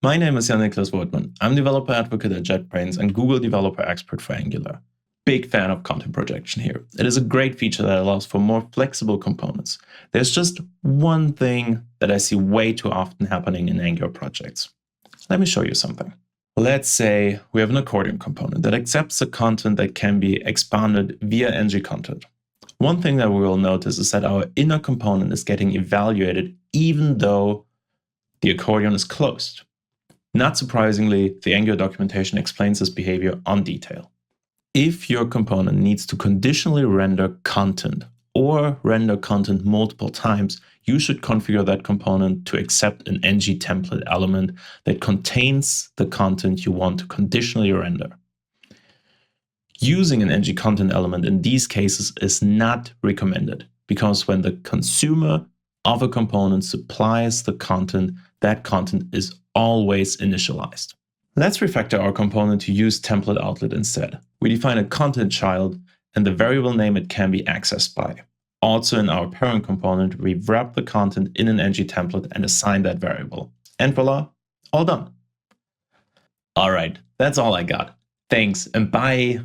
My name is Jan-Niklas Wortmann. I'm developer advocate at JetBrains and Google developer expert for Angular. Big fan of content projection here. It is a great feature that allows for more flexible components. There's just one thing that I see way too often happening in Angular projects. Let me show you something. Let's say we have an accordion component that accepts the content that can be expanded via ng content. One thing that we will notice is that our inner component is getting evaluated even though the accordion is closed. Not surprisingly, the Angular documentation explains this behavior on detail. If your component needs to conditionally render content or render content multiple times, you should configure that component to accept an ng template element that contains the content you want to conditionally render. Using an ng content element in these cases is not recommended because when the consumer of a component supplies the content, that content is always initialized. Let's refactor our component to use template outlet instead. We define a content child and the variable name it can be accessed by. Also in our parent component, we wrap the content in an ng template and assign that variable. And voila, all done. All right, that's all I got. Thanks and bye.